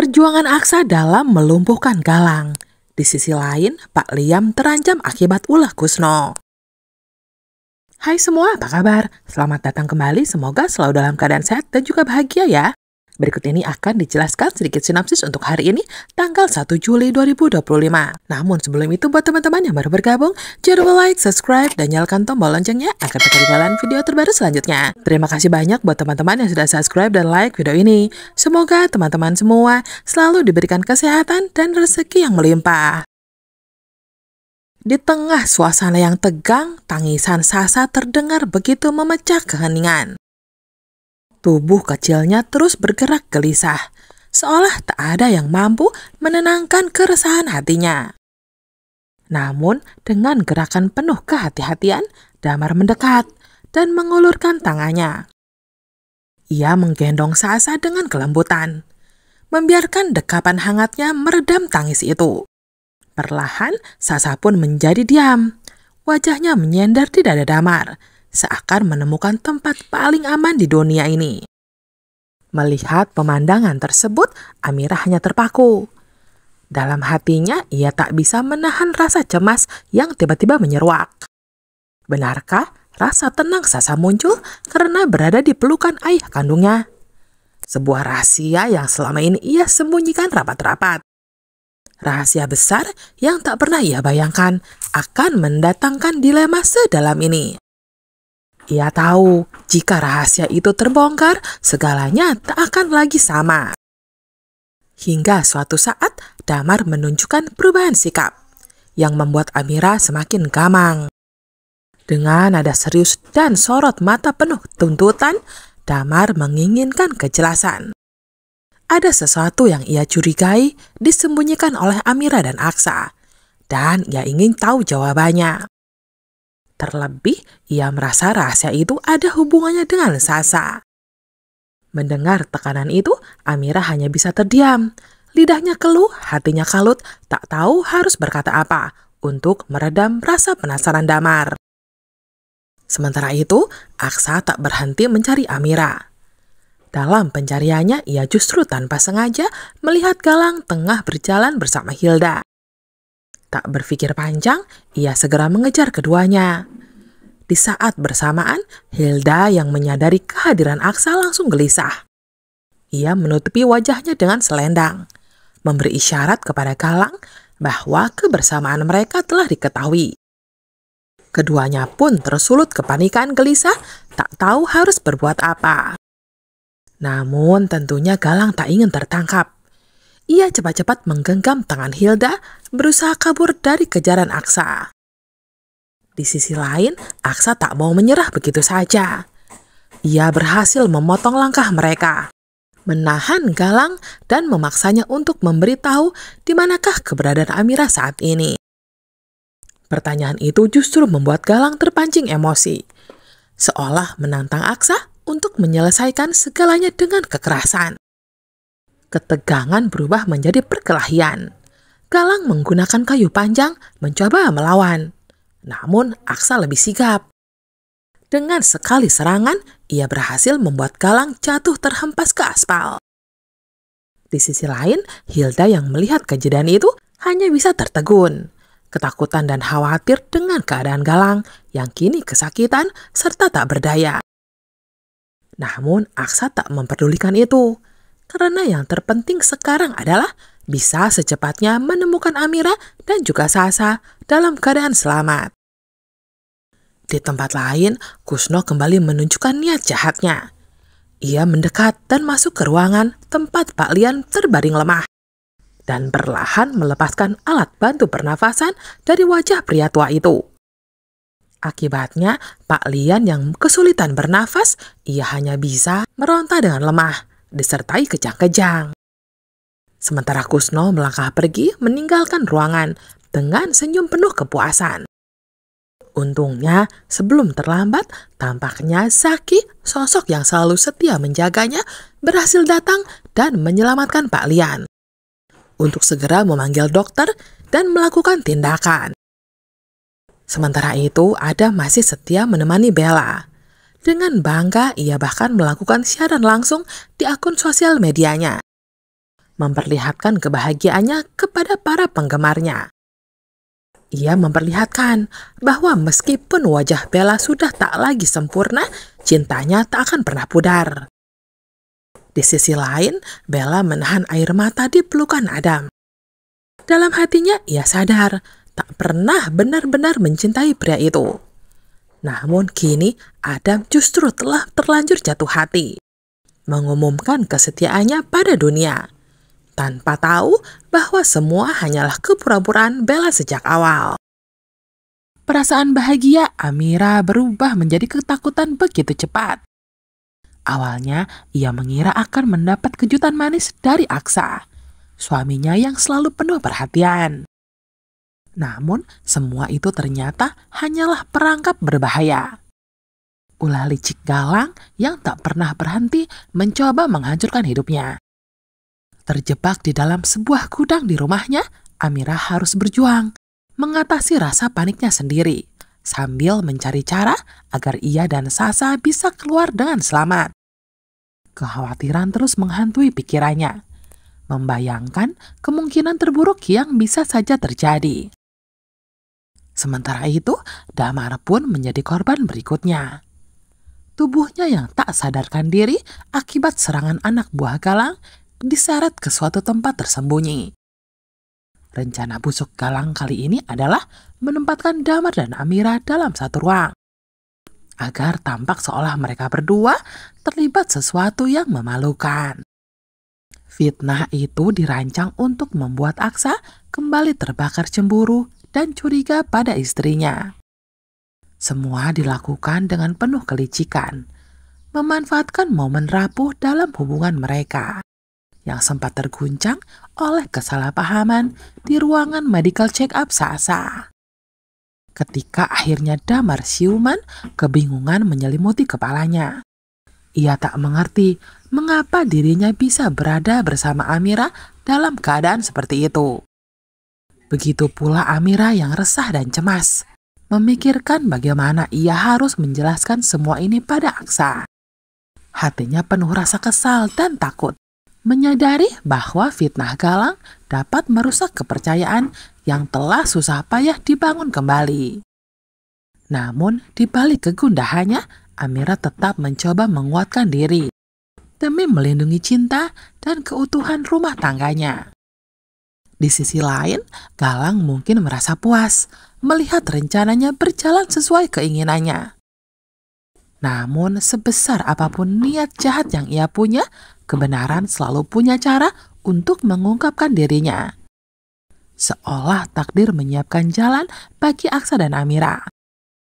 Perjuangan Aksa dalam melumpuhkan Galang. Di sisi lain, Pak Liam terancam akibat ulah Kusno. Hai semua, apa kabar? Selamat datang kembali, semoga selalu dalam keadaan sehat dan juga bahagia ya. Berikut ini akan dijelaskan sedikit sinopsis untuk hari ini, tanggal 1 Juli 2025. Namun sebelum itu, buat teman-teman yang baru bergabung, jangan lupa like, subscribe, dan nyalakan tombol loncengnya agar tak ketinggalan video terbaru selanjutnya. Terima kasih banyak buat teman-teman yang sudah subscribe dan like video ini. Semoga teman-teman semua selalu diberikan kesehatan dan rezeki yang melimpah. Di tengah suasana yang tegang, tangisan Sasa terdengar begitu memecah keheningan. Tubuh kecilnya terus bergerak gelisah, seolah tak ada yang mampu menenangkan keresahan hatinya. Namun, dengan gerakan penuh kehati-hatian, Damar mendekat dan mengulurkan tangannya. Ia menggendong Sasa dengan kelembutan, membiarkan dekapan hangatnya meredam tangis itu. Perlahan, Sasa pun menjadi diam. Wajahnya menyender di dada Damar, seakan menemukan tempat paling aman di dunia ini. Melihat pemandangan tersebut, Amira hanya terpaku. Dalam hatinya, ia tak bisa menahan rasa cemas yang tiba-tiba menyeruak. Benarkah rasa tenang Sasa muncul karena berada di pelukan ayah kandungnya? Sebuah rahasia yang selama ini ia sembunyikan rapat-rapat. Rahasia besar yang tak pernah ia bayangkan akan mendatangkan dilema sedalam ini. Ia tahu jika rahasia itu terbongkar, segalanya tak akan lagi sama. Hingga suatu saat, Damar menunjukkan perubahan sikap yang membuat Amira semakin gamang. Dengan nada serius dan sorot mata penuh tuntutan, Damar menginginkan kejelasan. Ada sesuatu yang ia curigai disembunyikan oleh Amira dan Aksa, dan ia ingin tahu jawabannya. Terlebih, ia merasa rahasia itu ada hubungannya dengan Sasa. Mendengar tekanan itu, Amira hanya bisa terdiam. Lidahnya keluh, hatinya kalut, tak tahu harus berkata apa untuk meredam rasa penasaran Damar. Sementara itu, Aksa tak berhenti mencari Amira. Dalam pencariannya, ia justru tanpa sengaja melihat Galang tengah berjalan bersama Hilda. Tak berpikir panjang, ia segera mengejar keduanya. Di saat bersamaan, Hilda yang menyadari kehadiran Aksa langsung gelisah. Ia menutupi wajahnya dengan selendang, memberi isyarat kepada Galang bahwa kebersamaan mereka telah diketahui. Keduanya pun tersulut kepanikan gelisah, tak tahu harus berbuat apa. Namun tentunya Galang tak ingin tertangkap. Ia cepat-cepat menggenggam tangan Hilda, berusaha kabur dari kejaran Aksa. Di sisi lain, Aksa tak mau menyerah begitu saja. Ia berhasil memotong langkah mereka, menahan Galang dan memaksanya untuk memberitahu di manakah keberadaan Amira saat ini. Pertanyaan itu justru membuat Galang terpancing emosi, seolah menantang Aksa untuk menyelesaikan segalanya dengan kekerasan. Ketegangan berubah menjadi perkelahian. Galang menggunakan kayu panjang mencoba melawan. Namun Aksa lebih sigap. Dengan sekali serangan, ia berhasil membuat Galang jatuh terhempas ke aspal. Di sisi lain, Hilda yang melihat kejadian itu hanya bisa tertegun, ketakutan dan khawatir dengan keadaan Galang yang kini kesakitan serta tak berdaya. Namun Aksa tak memperdulikan itu, karena yang terpenting sekarang adalah bisa secepatnya menemukan Amira dan juga Sasa dalam keadaan selamat. Di tempat lain, Kusno kembali menunjukkan niat jahatnya. Ia mendekat dan masuk ke ruangan tempat Pak Lian terbaring lemah, dan perlahan melepaskan alat bantu pernafasan dari wajah pria tua itu. Akibatnya, Pak Lian yang kesulitan bernafas, ia hanya bisa meronta dengan lemah, disertai kejang-kejang. Sementara Kusno melangkah pergi meninggalkan ruangan dengan senyum penuh kepuasan. Untungnya, sebelum terlambat, tampaknya Zaki, sosok yang selalu setia menjaganya, berhasil datang dan menyelamatkan Pak Lian untuk segera memanggil dokter dan melakukan tindakan. Sementara itu, Adam masih setia menemani Bella. Dengan bangga, ia bahkan melakukan siaran langsung di akun sosial medianya. memperlihatkan kebahagiaannya kepada para penggemarnya. Ia memperlihatkan bahwa meskipun wajah Bella sudah tak lagi sempurna, cintanya tak akan pernah pudar. Di sisi lain, Bella menahan air mata di pelukan Adam. Dalam hatinya, ia sadar tak pernah benar-benar mencintai pria itu. Namun kini, Adam justru telah terlanjur jatuh hati, mengumumkan kesetiaannya pada dunia, tanpa tahu bahwa semua hanyalah kepura-puraan Bella sejak awal. Perasaan bahagia Amira berubah menjadi ketakutan begitu cepat. Awalnya, ia mengira akan mendapat kejutan manis dari Aksa, suaminya yang selalu penuh perhatian. Namun, semua itu ternyata hanyalah perangkap berbahaya. Ulah licik Galang yang tak pernah berhenti mencoba menghancurkan hidupnya. Terjebak di dalam sebuah gudang di rumahnya, Amira harus berjuang, mengatasi rasa paniknya sendiri, sambil mencari cara agar ia dan Sasa bisa keluar dengan selamat. Kekhawatiran terus menghantui pikirannya, membayangkan kemungkinan terburuk yang bisa saja terjadi. Sementara itu, Damar pun menjadi korban berikutnya. Tubuhnya yang tak sadarkan diri akibat serangan anak buah Galang diseret ke suatu tempat tersembunyi. Rencana busuk Galang kali ini adalah menempatkan Damar dan Amira dalam satu ruang, agar tampak seolah mereka berdua terlibat sesuatu yang memalukan. Fitnah itu dirancang untuk membuat Aksa kembali terbakar cemburu dan curiga pada istrinya. Semua dilakukan dengan penuh kelicikan, memanfaatkan momen rapuh dalam hubungan mereka yang sempat terguncang oleh kesalahpahaman di ruangan medical check-up Sasa. Ketika akhirnya Damar siuman, kebingungan menyelimuti kepalanya. Ia tak mengerti mengapa dirinya bisa berada bersama Amira dalam keadaan seperti itu. Begitu pula Amira yang resah dan cemas, memikirkan bagaimana ia harus menjelaskan semua ini pada Aksa. Hatinya penuh rasa kesal dan takut, menyadari bahwa fitnah Galang dapat merusak kepercayaan yang telah susah payah dibangun kembali. Namun, di balik kegundahannya, Amira tetap mencoba menguatkan diri demi melindungi cinta dan keutuhan rumah tangganya. Di sisi lain, Galang mungkin merasa puas melihat rencananya berjalan sesuai keinginannya. Namun, sebesar apapun niat jahat yang ia punya, kebenaran selalu punya cara untuk mengungkapkan dirinya. Seolah takdir menyiapkan jalan bagi Aksa dan Amira.